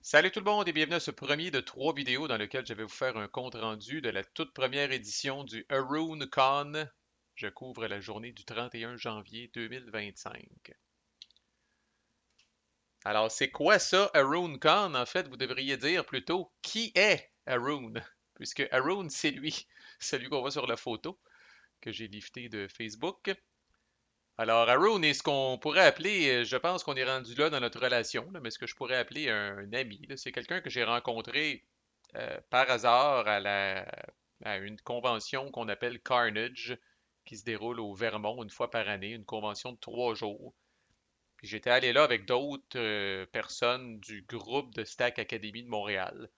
Salut tout le monde et bienvenue à ce premier de 3 vidéos dans lequel je vais vous faire un compte rendu de la toute première édition du HaroonCon. Je couvre la journée du 31 janvier 2025. Alors, c'est quoi ça, HaroonCon? En fait, vous devriez dire plutôt qui est Haroon? Puisque Haroon, c'est lui, celui qu'on voit sur la photo que j'ai lifté de Facebook. Alors, Haroon est ce qu'on pourrait appeler, je pense qu'on est rendu là dans notre relation, là, mais ce que je pourrais appeler un ami, là. C'est quelqu'un que j'ai rencontré par hasard à une convention qu'on appelle Carnage, qui se déroule au Vermont une fois par année, une convention de 3 jours. Puis j'étais allé là avec d'autres personnes du groupe de Stack Academy de Montréal.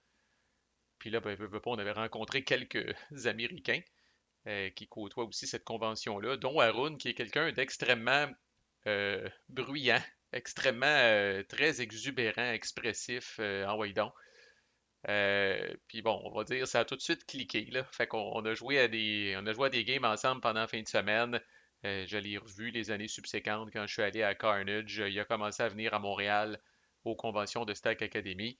Puis là, ben, veux pas, on avait rencontré quelques Américains qui côtoient aussi cette convention-là, dont Haroun, qui est quelqu'un d'extrêmement bruyant, extrêmement très exubérant, expressif, en ouais donc. Puis bon, on va dire, ça a tout de suite cliqué, là. Fait qu'on on a joué à des games ensemble pendant la fin de semaine. Je l'ai revu les années subséquentes quand je suis allé à Carnage. Il a commencé à venir à Montréal aux conventions de Stack Academy.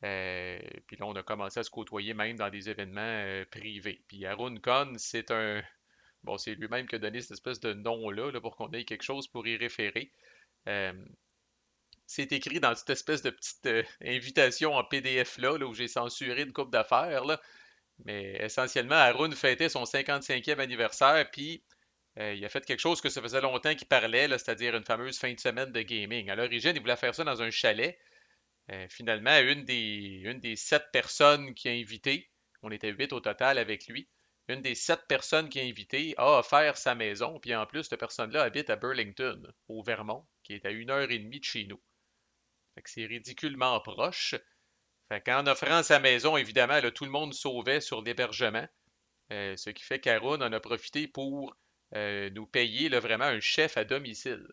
Puis là, on a commencé à se côtoyer même dans des événements privés. Puis Arun Khan, bon, c'est lui-même qui a donné cette espèce de nom-là là, pour qu'on ait quelque chose pour y référer. Euh, c'est écrit dans cette espèce de petite invitation en PDF là, où j'ai censuré une coupe d'affaires, là. Mais essentiellement, Haroun fêtait son 55e anniversaire, puis il a fait quelque chose que ça faisait longtemps qu'il parlait, là, c'est-à-dire une fameuse fin de semaine de gaming. À l'origine, il voulait faire ça dans un chalet. Finalement, une des 7 personnes qu'il a invitées, on était 8 au total avec lui, une des 7 personnes qu'il a invitées a offert sa maison, puis en plus, cette personne-là habite à Burlington, au Vermont, qui est à 1 heure et demie de chez nous. Fait que c'est ridiculement proche. Fait qu'en offrant sa maison, évidemment, là, tout le monde sauvait sur l'hébergement, ce qui fait qu'Arun en a profité pour nous payer là, vraiment un chef à domicile.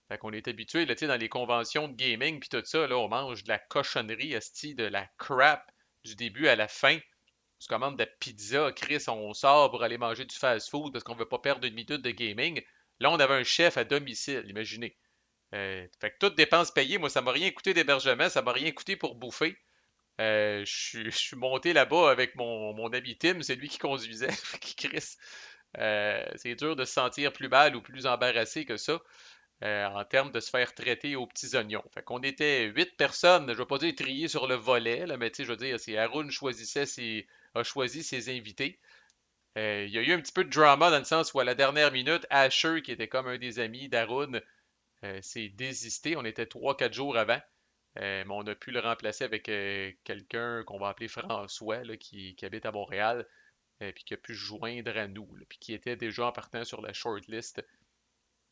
Fait qu'on est habitué, là, tu sais, dans les conventions de gaming puis tout ça, là, on mange de la cochonnerie, esti, de la crap du début à la fin. On se commande de la pizza, Chris, on sort pour aller manger du fast-food parce qu'on veut pas perdre une minute de gaming. Là, on avait un chef à domicile, imaginez. Fait que toutes dépenses payées, moi, ça m'a rien coûté d'hébergement, ça m'a rien coûté pour bouffer. Je suis monté là-bas avec mon ami Tim, c'est lui qui conduisait, qui crisse. C'est dur de se sentir plus mal ou plus embarrassé que ça en termes de se faire traiter aux petits oignons. Fait qu'on était 8 personnes, je ne vais pas dire triées sur le volet, là, mais tu sais, je veux dire, c'est Haroun a choisi ses invités. Il y a eu un petit peu de drama dans le sens où à la dernière minute, Asher, qui était comme un des amis d'Haroun, s'est désisté. On était 3, 4 jours avant. Mais on a pu le remplacer avec quelqu'un qu'on va appeler François, là, qui habite à Montréal, puis qui a pu se joindre à nous, là, puis qui était déjà en partant sur la shortlist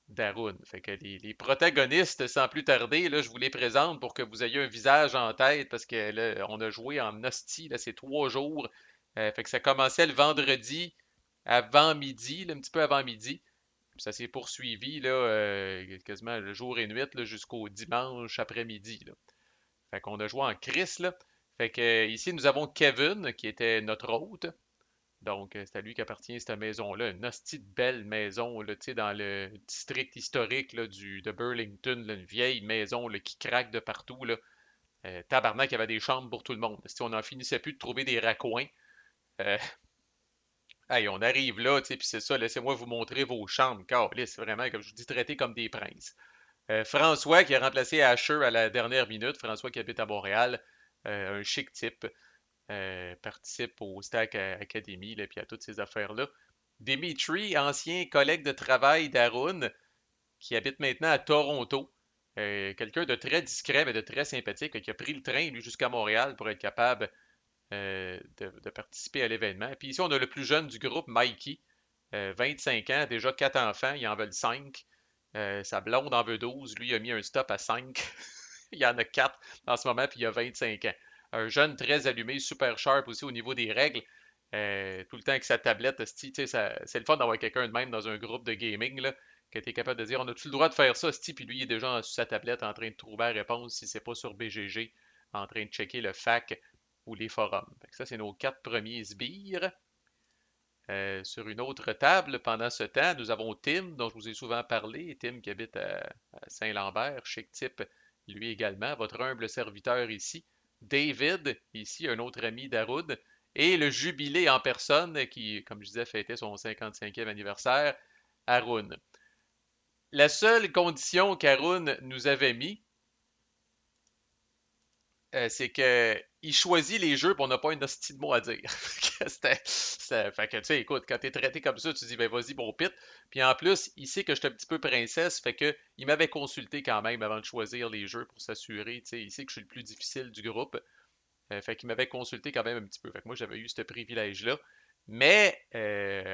d'Arun. Fait que les protagonistes, sans plus tarder, là, je vous les présente pour que vous ayez un visage en tête, parce que là, on a joué en hostie, là, c'est 3 jours. Fait que ça commençait le vendredi avant midi, là, un petit peu avant midi. Puis ça s'est poursuivi là, quasiment le jour et nuit là, jusqu'au dimanche après-midi, là. Fait qu'on a joué en Chris, là. Fait que ici, nous avons Kevin, qui était notre hôte. Donc, c'est à lui qu'appartient cette maison-là. Une hostie de belle maison, là, tu sais, dans le district historique là, de Burlington, là, une vieille maison là, qui craque de partout, là. Tabarnak, il y avait des chambres pour tout le monde. Si on n'en finissait plus de trouver des raccoins. Euh, hey, on arrive là, tu sais, puis c'est ça, laissez-moi vous montrer vos chambres. C'est vraiment, comme je vous dis, traité comme des princes. François qui a remplacé Asher à la dernière minute, François qui habite à Montréal, un chic type, participe au Stack Academy, là, puis à toutes ces affaires-là. Dimitri, ancien collègue de travail d'Arun, qui habite maintenant à Toronto. Quelqu'un de très discret mais de très sympathique, qui a pris le train lui jusqu'à Montréal pour être capable de participer à l'événement. Puis ici, on a le plus jeune du groupe, Mikey, 25 ans, déjà 4 enfants, il en veut 5. Sa blonde en veut 12, lui il a mis un stop à 5. Il y en a 4 en ce moment, puis il a 25 ans. Un jeune très allumé, super sharp aussi au niveau des règles. Tout le temps avec sa tablette, c'est le fun d'avoir quelqu'un de même dans un groupe de gaming, là, que tu es capable de dire on a-tu le droit de faire ça, sti? Puis lui, il est déjà sur sa tablette en train de trouver la réponse si c'est pas sur BGG, en train de checker le fac ou les forums. Fait que ça, c'est nos 4 premiers sbires. Sur une autre table, pendant ce temps, nous avons Tim, dont je vous ai souvent parlé. Tim qui habite à Saint-Lambert, chic type, lui également, votre humble serviteur ici. David, ici un autre ami d'Haroun, et le jubilé en personne qui, comme je disais, fêtait son 55e anniversaire, Haroun. La seule condition qu'Haroun nous avait mis, c'est que il choisit les jeux pour n'a pas une hostie de mot à dire. Fait que, tu sais, écoute, quand t'es traité comme ça, tu dis, ben vas-y, bon pit. Puis en plus, il sait que je suis un petit peu princesse, fait que il m'avait consulté quand même avant de choisir les jeux pour s'assurer, tu sais, il sait que je suis le plus difficile du groupe. Fait qu'il m'avait consulté quand même un petit peu. Fait que moi, j'avais eu ce privilège-là. Mais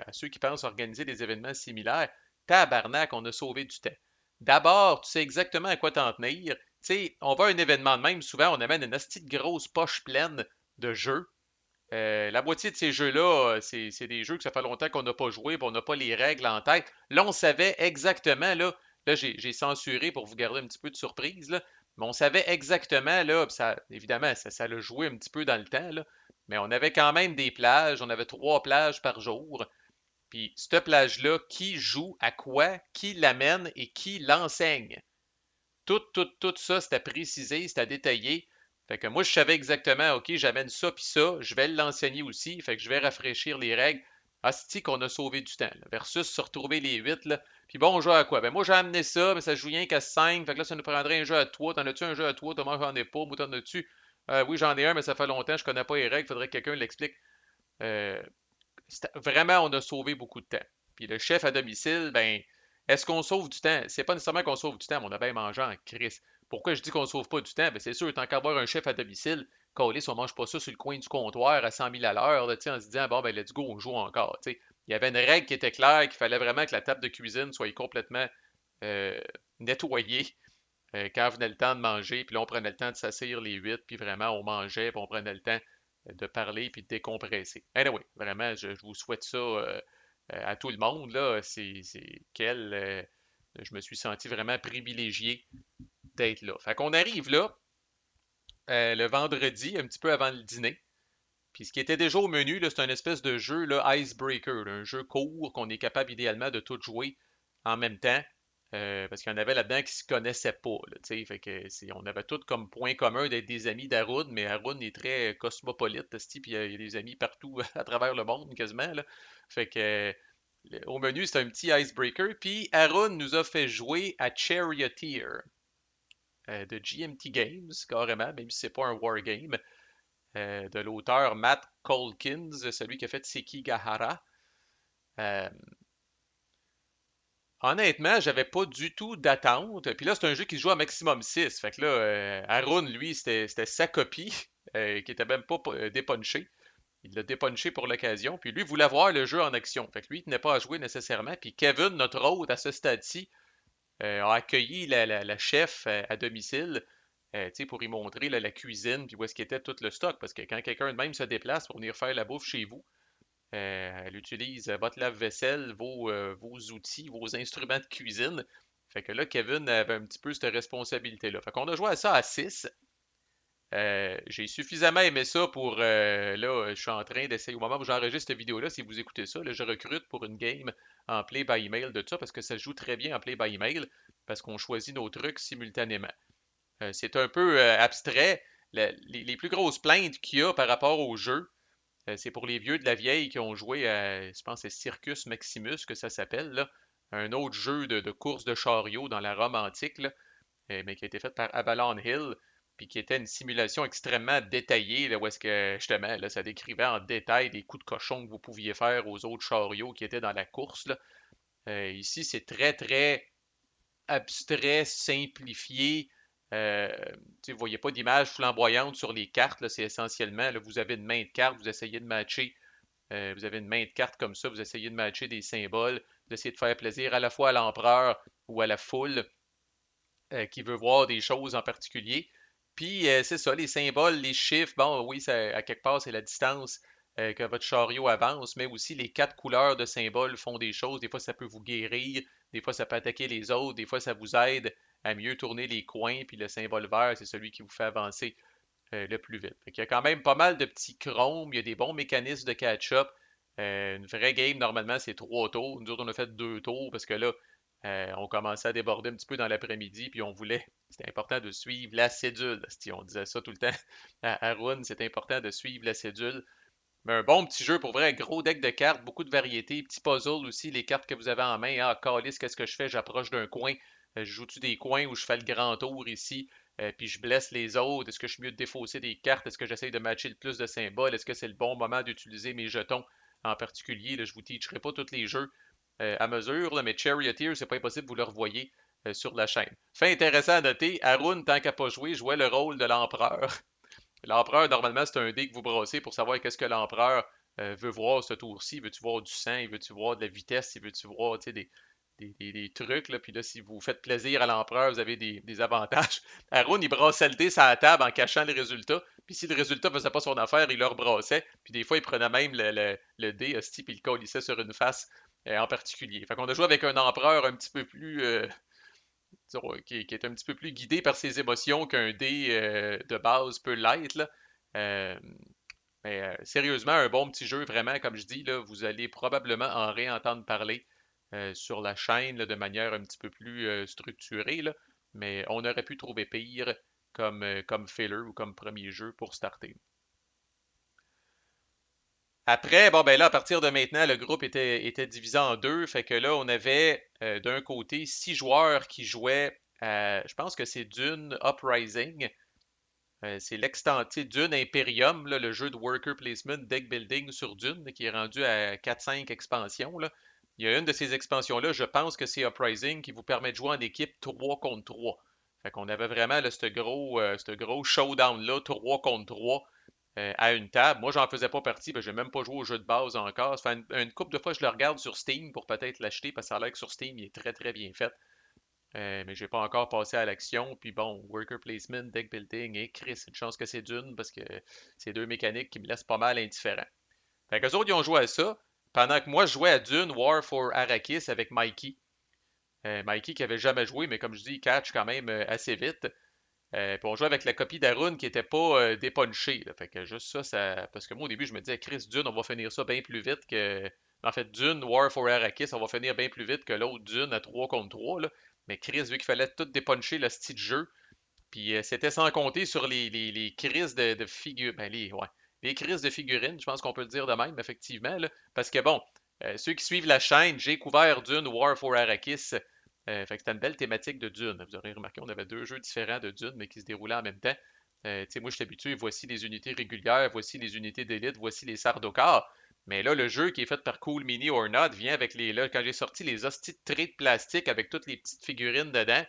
à ceux qui pensent organiser des événements similaires, tabarnak, on a sauvé du temps. D'abord, tu sais exactement à quoi t'en tenir. Tu sais, on va à un événement de même, souvent on amène une petite grosse poche pleine de jeux. La moitié de ces jeux-là, c'est des jeux que ça fait longtemps qu'on n'a pas joué, puis on n'a pas les règles en tête. Là, on savait exactement, là j'ai censuré pour vous garder un petit peu de surprise, là, mais on savait exactement, là, puis ça, évidemment, ça l'a joué un petit peu dans le temps, là, mais on avait quand même des plages, on avait 3 plages par jour. Puis cette plage-là, qui joue à quoi, qui l'amène et qui l'enseigne. Tout ça, c'était précisé, c'était détaillé. Fait que moi, je savais exactement, OK, j'amène ça puis ça, je vais l'enseigner aussi, fait que je vais rafraîchir les règles. Asti qu'on a sauvé du temps, là, versus se retrouver les 8, là. Puis bon, on joue à quoi? Ben moi, j'ai amené ça, mais ça joue rien qu'à 5, fait que là, ça nous prendrait un jeu à toi. T'en as-tu un jeu à toi? Moi, j'en ai pas. Moi, t'en as-tu? Oui, j'en ai un, mais ça fait longtemps, je connais pas les règles, faudrait que quelqu'un l'explique. Euh, Vraiment, on a sauvé beaucoup de temps. Puis le chef à domicile, ben, est-ce qu'on sauve du temps? C'est pas nécessairement qu'on sauve du temps, mais on a bien mangé en crise. Pourquoi je dis qu'on sauve pas du temps? Ben, c'est sûr, tant qu'à avoir un chef à domicile, si on mange pas ça sur le coin du comptoir à 100 000 à l'heure, là, en se disant, bon, ben, let's go, on joue encore. T'sais. Il y avait une règle qui était claire, qu'il fallait vraiment que la table de cuisine soit complètement euh, nettoyée quand venait le temps de manger, puis là, on prenait le temps de s'assire les 8, puis vraiment, on mangeait, puis on prenait le temps de parler, puis de décompresser. Anyway, vraiment, je vous souhaite ça à tout le monde, là. Je me suis senti vraiment privilégié d'être là. Fait qu'on arrive là, le vendredi, un petit peu avant le dîner. Puis ce qui était déjà au menu, là, c'est un espèce de jeu là, Icebreaker, là, un jeu court qu'on est capable idéalement de tout jouer en même temps. Parce qu'il y en avait là-dedans qui se connaissaient pas. Là, fait que on avait tout comme point commun d'être des amis d'Haroun, mais Haroun est très cosmopolite, puis il y a des amis partout à travers le monde quasiment. Là. Fait que au menu, c'est un petit icebreaker. Puis Haroun nous a fait jouer à Charioteer de GMT Games, carrément, même si c'est pas un wargame de l'auteur Matt Colkins, celui qui a fait Sekigahara. Euh, Honnêtement, j'avais pas du tout d'attente. Puis là, c'est un jeu qui se joue à maximum 6. Fait que là, Haroun, lui, c'était sa copie, qui était même pas dépunchée. Il l'a dépunché pour l'occasion. Puis lui voulait voir le jeu en action. Fait que lui, il tenait pas à jouer nécessairement. Puis Kevin, notre hôte à ce stade-ci, a accueilli la chef à domicile pour y montrer là, la cuisine, puis où est-ce qu'était tout le stock. Parce que quand quelqu'un de même se déplace pour venir faire la bouffe chez vous, elle utilise votre lave-vaisselle, vos outils, vos instruments de cuisine. Fait que là, Kevin avait un petit peu cette responsabilité-là. Fait qu'on a joué à ça à 6. J'ai suffisamment aimé ça pour. Là, je suis en train d'essayer. Au moment où j'enregistre cette vidéo-là, si vous écoutez ça, là, je recrute pour une game en play by email de ça parce que ça se joue très bien en play by email parce qu'on choisit nos trucs simultanément. C'est un peu abstrait. Les plus grosses plaintes qu'il y a par rapport au jeu, c'est pour les vieux de la vieille qui ont joué à, je pense, c'est Circus Maximus que ça s'appelle, là. Un autre jeu de course de chariot dans la Rome antique, là, mais qui a été fait par Avalon Hill, puis qui était une simulation extrêmement détaillée, là, où est-ce que, justement, là, ça décrivait en détail des coups de cochon que vous pouviez faire aux autres chariots qui étaient dans la course, là. Ici, c'est très, très abstrait, simplifié. Euh, vous ne voyez pas d'image flamboyante sur les cartes. Là, c'est essentiellement, là, vous avez une main de carte, vous essayez de matcher. Vous avez une main de carte comme ça, vous essayez de matcher des symboles, vous essayez de faire plaisir à la fois à l'empereur ou à la foule qui veut voir des choses en particulier. Puis c'est ça, les symboles, les chiffres, bon, oui, à quelque part, c'est la distance que votre chariot avance, mais aussi les 4 couleurs de symboles font des choses. Des fois, ça peut vous guérir, des fois, ça peut attaquer les autres, des fois, ça vous aide à mieux tourner les coins, puis le symbole vert, c'est celui qui vous fait avancer le plus vite. Il y a quand même pas mal de petits chromes, il y a des bons mécanismes de catch-up. Une vraie game, normalement, c'est 3 tours. Nous autres, on a fait 2 tours parce que là, On commençait à déborder un petit peu dans l'après-midi, puis on voulait, c'était important de suivre la cédule. On disait ça tout le temps à Arun, c'est important de suivre la cédule. Mais un bon petit jeu pour vrai, gros deck de cartes, beaucoup de variétés, petit puzzle aussi, les cartes que vous avez en main. Ah, calice, qu'est-ce que je fais? J'approche d'un coin, je joue-tu des coins où je fais le grand tour ici, puis je blesse les autres? Est-ce que je suis mieux de défausser des cartes? Est-ce que j'essaye de matcher le plus de symboles? Est-ce que c'est le bon moment d'utiliser mes jetons en particulier? Là, je vous teacherai pas tous les jeux à mesure, là, mais Charioteer, c'est pas impossible, vous le revoyez sur la chaîne. Fait intéressant à noter, Arun, tant qu'à pas jouer, jouait le rôle de l'empereur. L'empereur, normalement, c'est un dé que vous brassez pour savoir qu'est-ce que l'empereur veut voir ce tour-ci. Veux-tu voir du sang? Il veut-tu voir de la vitesse? Il veut-tu voir des trucs? Là? Puis là, si vous faites plaisir à l'empereur, vous avez des avantages. Haroun, il brassait le dé sur la table en cachant le résultat. Puis si le résultat faisait pas son affaire, il le rebrassait. Puis des fois, il prenait même le dé, hostie, puis il le collissait sur une face en particulier. Fait qu'on a joué avec un empereur un petit peu plus qui est un petit peu plus guidé par ses émotions qu'un dé de base peut l'être, là. Euh, mais sérieusement, un bon petit jeu, vraiment, comme je dis, là, vous allez probablement en réentendre parler sur la chaîne là, de manière un petit peu plus structurée, là. Mais on aurait pu trouver pire comme filler ou comme premier jeu pour starter. Après, bon ben là, à partir de maintenant, le groupe était divisé en deux. Fait que là, on avait d'un côté 6 joueurs qui jouaient je pense que c'est Dune Uprising. C'est l'extension Dune Imperium, là, le jeu de worker placement, deck building sur Dune, là, qui est rendu à 4-5 expansions, là. Il y a une de ces expansions-là, je pense que c'est Uprising, qui vous permet de jouer en équipe 3 contre 3. Fait qu'on avait vraiment là, ce gros showdown-là, 3 contre 3 à une table. Moi, j'en faisais pas partie, je n'ai même pas joué au jeu de base encore. Ça fait une couple de fois que je le regarde sur Steam pour peut-être l'acheter, parce que ça a l'air que sur Steam, il est très très bien fait. Mais j'ai pas encore passé à l'action. Puis bon, worker placement, deck building, et Chris, une chance que c'est d'une, parce que c'est deux mécaniques qui me laissent pas mal indifférent. Fait qu'eux autres, ils ont joué à ça, pendant que moi, je jouais à Dune War for Arrakis avec Mikey. Mikey qui avait jamais joué, mais comme je dis, il catch quand même assez vite. Puis on jouait avec la copie d'Arun qui était pas dépunchée, là. Fait que juste ça, parce que moi au début je me disais, Chris, Dune, on va finir ça bien plus vite que. En fait, Dune, War for Arrakis, on va finir bien plus vite que l'autre Dune à 3 contre 3, là. Mais Chris, vu qu'il fallait tout dépuncher le style de jeu, puis c'était sans compter sur les crises de figures. Ben les crises de figurines, je pense qu'on peut le dire de même, effectivement, là. Parce que bon, ceux qui suivent la chaîne, j'ai couvert Dune War for Arrakis. Fait que c'était une belle thématique de Dune. Vous aurez remarqué, on avait deux jeux différents de Dune, mais qui se déroulaient en même temps. Moi, je suis habitué, voici les unités régulières, voici les unités d'élite, voici les Sardaukar. Mais là, le jeu qui est fait par Cool Mini or Not vient avec les. Là, quand j'ai sorti les hosties de traits de plastique avec toutes les petites figurines dedans,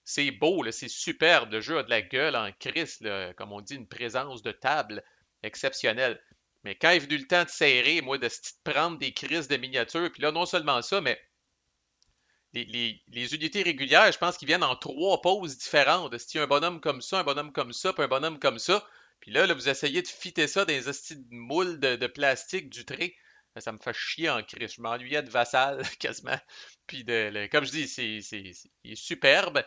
c'est beau, là, c'est superbe. Le jeu a de la gueule en crise, là, comme on dit, une présence de table exceptionnelle. Mais quand est venu le temps de serrer, moi, de prendre des crises de miniatures, puis là, non seulement ça, mais les unités régulières, je pense qu'ils viennent en 3 poses différentes. Si un bonhomme comme ça, un bonhomme comme ça, puis un bonhomme comme ça. Puis là, vous essayez de fitter ça dans les hosties de moules de plastique du trait. Ça me fait chier en crise. Je m'ennuyais de Vassal quasiment. Puis comme je dis, il est superbe.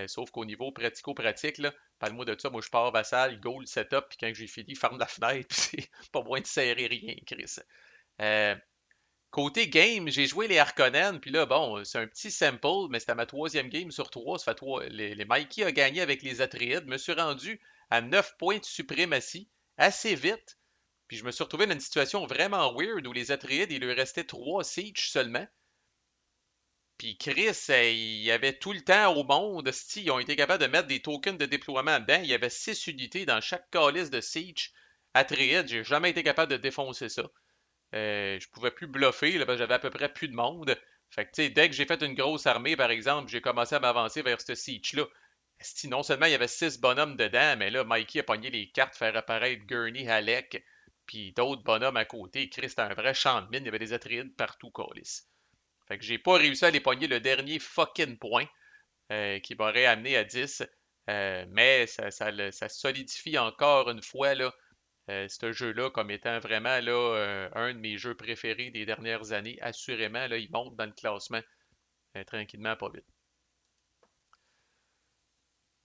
Sauf qu'au niveau pratico-pratique, là, parle-moi de ça, moi je pars Vassal, goal, setup, puis quand j'ai fini, ferme la fenêtre, puis c'est pas moyen de serrer rien, Chris. Euh, Côté game, j'ai joué les Harkonnen, puis là, bon, c'est un petit sample, mais c'était ma troisième game sur trois. Ça fait trois. Les Mikey a gagné avec les Atreides. Je me suis rendu à 9 points de suprématie assez vite. Puis je me suis retrouvé dans une situation vraiment weird où les Atreides, il leur restait 3 siege seulement. Puis Chris, il y avait tout le temps au monde, ils ont été capables de mettre des tokens de déploiement dedans. Il y avait 6 unités dans chaque calice de siege Atreides. J'ai jamais été capable de défoncer ça. Je pouvais plus bluffer, là, parce que j'avais à peu près plus de monde. Fait que, tu sais, dès que j'ai fait une grosse armée, par exemple, j'ai commencé à m'avancer vers ce siege-là. Non seulement il y avait 6 bonhommes dedans, mais là, Mikey a pogné les cartes, faire apparaître Gurney, Halleck, puis d'autres bonhommes à côté. Chris, c'était un vrai champ de mine, il y avait des Atreides partout, câlisse. Fait que j'ai pas réussi à les pogner le dernier fucking point qui m'aurait amené à 10. Mais ça solidifie encore une fois là, ce jeu-là comme étant vraiment là, un de mes jeux préférés des dernières années. Assurément, là, il monte dans le classement tranquillement, pas vite.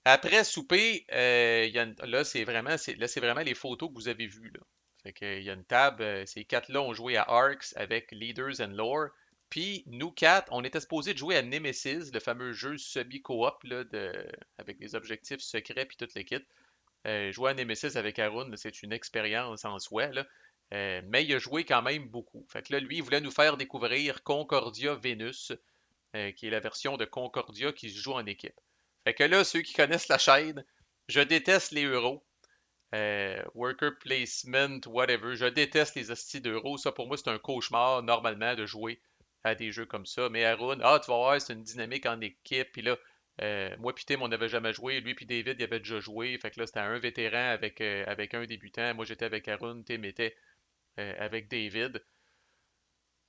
Après souper, là, c'est vraiment les photos que vous avez vues. Là. Fait que, il y a une table, ces quatre-là ont joué à Arcs avec Leaders and Lore. Puis nous quatre, on était supposé de jouer à Nemesis, le fameux jeu semi-coop là, avec des objectifs secrets puis toute l'équipe. Jouer à Nemesis avec Haroun, là, c'est une expérience en soi, là. Mais il a joué quand même beaucoup. Fait que là, lui, il voulait nous faire découvrir Concordia Venus, qui est la version de Concordia qui se joue en équipe. Fait que là, ceux qui connaissent la chaîne, je déteste les euros. Worker placement, whatever. Je déteste les hosties d'euros. Ça, pour moi, c'est un cauchemar, normalement, de jouer à des jeux comme ça. Mais Haroun, tu vas voir, c'est une dynamique en équipe. Puis là, moi puis Tim, on n'avait jamais joué. Lui puis David, il avait déjà joué. Fait que là, c'était un vétéran avec un débutant. Moi, j'étais avec Haroun. Tim était avec David.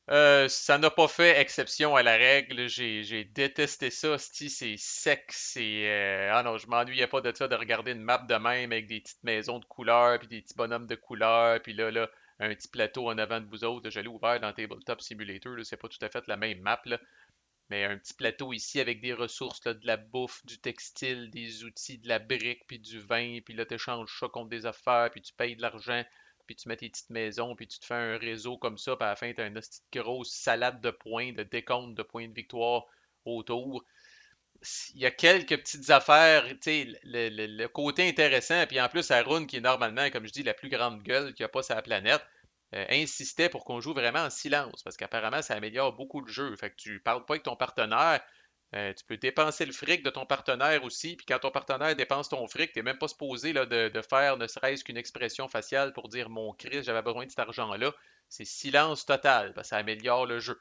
Ça n'a pas fait exception à la règle. J'ai détesté ça. C'est sec. Ah non, je m'ennuyais pas de ça, de regarder une map de même avec des petites maisons de couleurs, puis des petits bonhommes de couleurs, puis là, un petit plateau en avant de vous autres. J'allais ouvert dans Tabletop Simulator. Là, c'est pas tout à fait la même map, là, mais un petit plateau ici avec des ressources, là, de la bouffe, du textile, des outils, de la brique, puis du vin, puis là, tu échanges ça contre des affaires, puis tu payes de l'argent, puis tu mets tes petites maisons, puis tu te fais un réseau comme ça, puis à la fin, tu as une petite grosse salade de points, de décompte de points de victoire autour. Il y a quelques petites affaires, tu sais, le côté intéressant, puis en plus, Arun, qui est normalement, comme je dis, la plus grande gueule qu'il n'y a pas sur la planète, insistait pour qu'on joue vraiment en silence, parce qu'apparemment, ça améliore beaucoup le jeu. Fait que tu parles pas avec ton partenaire, tu peux dépenser le fric de ton partenaire aussi, puis quand ton partenaire dépense ton fric, tu n'es même pas supposé là, de faire ne serait-ce qu'une expression faciale pour dire mon Christ, j'avais besoin de cet argent-là. C'est silence total, parce que ça améliore le jeu.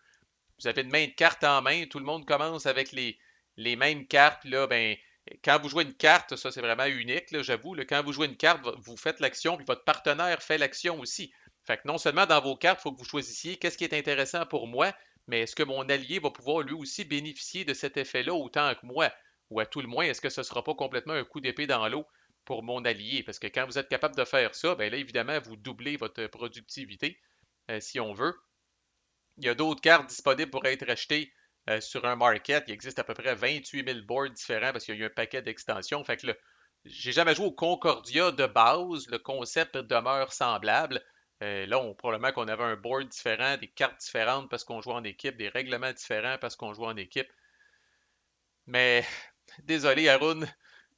Vous avez une main de cartes en main, tout le monde commence avec les mêmes cartes. Là, ben, quand vous jouez une carte, ça c'est vraiment unique, là, j'avoue. Là, quand vous jouez une carte, vous faites l'action, puis votre partenaire fait l'action aussi. Fait que non seulement dans vos cartes, il faut que vous choisissiez qu'est-ce qui est intéressant pour moi, mais est-ce que mon allié va pouvoir lui aussi bénéficier de cet effet-là autant que moi? Ou à tout le moins, est-ce que ce ne sera pas complètement un coup d'épée dans l'eau pour mon allié? Parce que quand vous êtes capable de faire ça, ben là, évidemment, vous doublez votre productivité, si on veut. Il y a d'autres cartes disponibles pour être achetées sur un market. Il existe à peu près 28 000 boards différents parce qu'il y a eu un paquet d'extensions. Fait que là, j'ai jamais joué au Concordia de base. Le concept demeure semblable. Là, probablement qu'on avait un board différent, des cartes différentes parce qu'on joue en équipe, des règlements différents parce qu'on joue en équipe. Mais désolé, Haroun,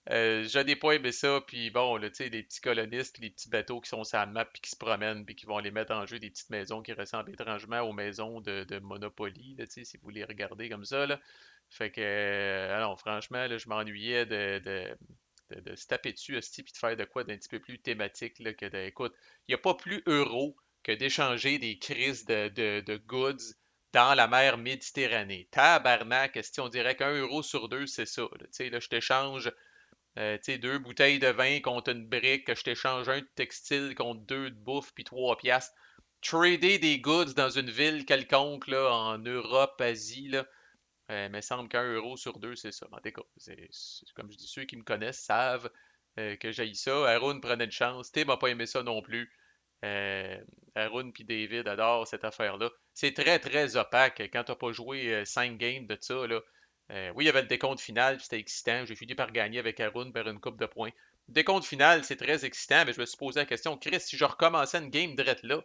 je n'ai pas aimé ça, puis bon, là, tu sais, les petits colonistes, les petits bateaux qui sont sur la map, puis qui se promènent, puis qui vont les mettre en jeu, des petites maisons qui ressemblent étrangement aux maisons de Monopoly, là, tu sais, si vous les regardez comme ça, là. Fait que, alors, franchement, là, je m'ennuyais de se taper dessus, hostie, puis de faire de quoi d'un petit peu plus thématique, là, écoute, il n'y a pas plus euro que d'échanger des crises de goods dans la mer Méditerranée. Tabarnak, si on dirait qu'un euro sur deux, c'est ça, là. Tu sais, là, je t'échange tu sais, deux bouteilles de vin contre une brique, que je t'échange un de textile contre deux de bouffe, puis 3 piastres. Trader des goods dans une ville quelconque, là, en Europe, Asie, là, il me semble qu'un euro sur deux, c'est ça. En tout cas, comme je dis, ceux qui me connaissent savent que j'ai ça. Haroun prenait une chance. Tim n'a pas aimé ça non plus. Haroun puis David adorent cette affaire-là. C'est très, très opaque. Quand tu n'as pas joué 5 games de ça, là, oui, il y avait le décompte final, puis c'était excitant. J'ai fini par gagner avec Haroun par une coupe de points. Le décompte final, c'est très excitant, mais je me suis posé la question, Chris, si je recommençais une game drette là,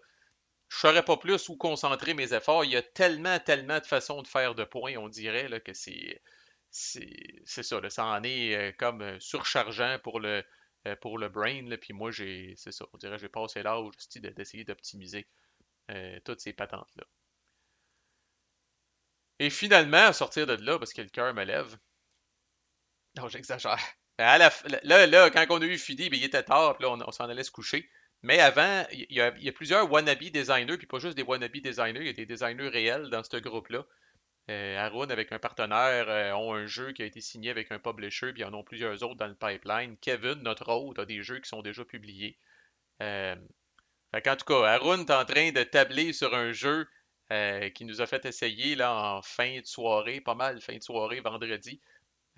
je saurais pas plus où concentrer mes efforts. Il y a tellement, tellement de façons de faire de points, on dirait, là, que c'est ça, là, ça en est comme surchargeant pour le brain. Là, puis moi, c'est ça, on dirait que j'ai passé l'âge aussi d'essayer d'optimiser toutes ces patentes-là. Et finalement, à sortir de là, parce que le cœur me lève, non, j'exagère. Là, quand on a eu fini, ben, il était tard, puis là, on s'en allait se coucher. Mais avant, il y a plusieurs wannabe designers, puis pas juste des wannabe designers, il y a des designers réels dans ce groupe-là. Arun, avec un partenaire, ont un jeu qui a été signé avec un publisher, puis ils en ont plusieurs autres dans le pipeline. Kevin, notre autre, a des jeux qui sont déjà publiés. Euh, en tout cas, Arun est en train de tabler sur un jeu qui nous a fait essayer là, en fin de soirée, pas mal fin de soirée, vendredi.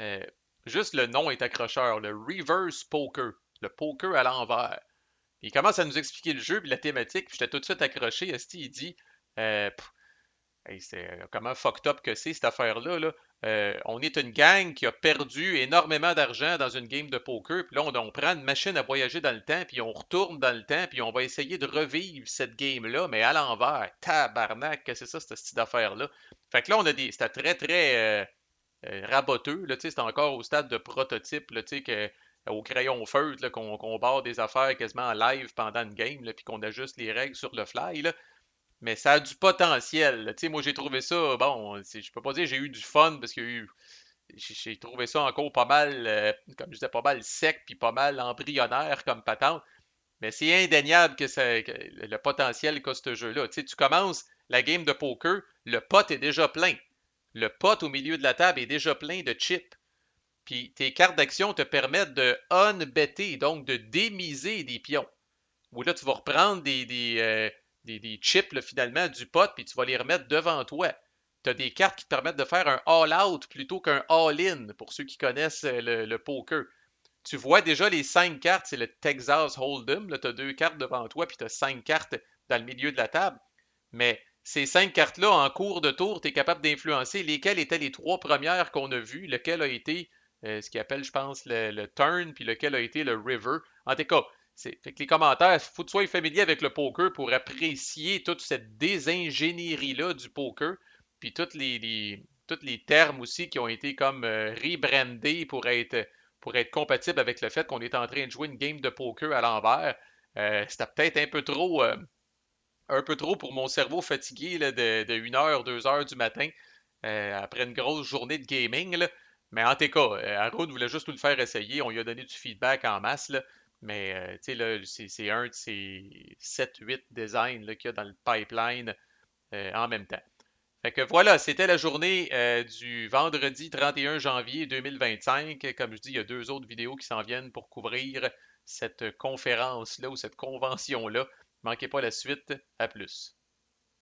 Euh, Juste le nom est accrocheur, le Reverse Poker, le poker à l'envers. Il commence à nous expliquer le jeu, puis la thématique, puis j'étais tout de suite accroché. Esti, il dit Hey, c'est comment fucked up que c'est cette affaire-là, là. On est une gang qui a perdu énormément d'argent dans une game de poker, puis là, on prend une machine à voyager dans le temps, puis on retourne dans le temps, puis on va essayer de revivre cette game-là, mais à l'envers. Tabarnak, que c'est ça, cette style d'affaire-là. Fait que là, c'était très, très raboteux, là, tu sais, c'était encore au stade de prototype, là, tu sais, au crayon feutre, là, qu'on barre des affaires quasiment en live pendant une game, là, puis qu'on ajuste les règles sur le fly, là. Mais ça a du potentiel. Tu sais, moi, j'ai trouvé ça, bon, je peux pas dire que j'ai eu du fun parce j'ai trouvé ça encore pas mal, comme je disais, pas mal sec puis pas mal embryonnaire comme patente. Mais c'est indéniable que le potentiel qu'a ce jeu-là. Tu sais, tu commences la game de poker, le pot est déjà plein. Le pot au milieu de la table est déjà plein de chips. Puis tes cartes d'action te permettent de unbetter, donc de démiser des pions. Où là, tu vas reprendre des chips là, finalement du pot, puis tu vas les remettre devant toi. Tu as des cartes qui te permettent de faire un all-out plutôt qu'un all-in, pour ceux qui connaissent le poker. Tu vois déjà les 5 cartes, c'est le Texas Hold'em. Tu as 2 cartes devant toi, puis tu as 5 cartes dans le milieu de la table. Mais ces 5 cartes-là, en cours de tour, tu es capable d'influencer lesquelles étaient les 3 premières qu'on a vues, lequel a été ce qu'ils appelle, je pense, le turn, puis lequel a été le river. En tout cas, fait que les commentaires, il faut que tu sois familier avec le poker pour apprécier toute cette désingénierie-là du poker, puis tous les termes aussi qui ont été comme rebrandés pour être compatibles avec le fait qu'on est en train de jouer une game de poker à l'envers. C'était peut-être un peu trop pour mon cerveau fatigué là, de 1 heure, 2 heures du matin après une grosse journée de gaming. Là. Mais en tout cas, Haroun voulait juste nous le faire essayer. On lui a donné du feedback en masse. Là. Mais tu sais, là, c'est un de ces 7-8 designs là, qu'il y a dans le pipeline en même temps. Fait que voilà, c'était la journée du vendredi 31 janvier 2025. Comme je dis, il y a 2 autres vidéos qui s'en viennent pour couvrir cette conférence-là ou cette convention-là. Manquez pas la suite. À plus.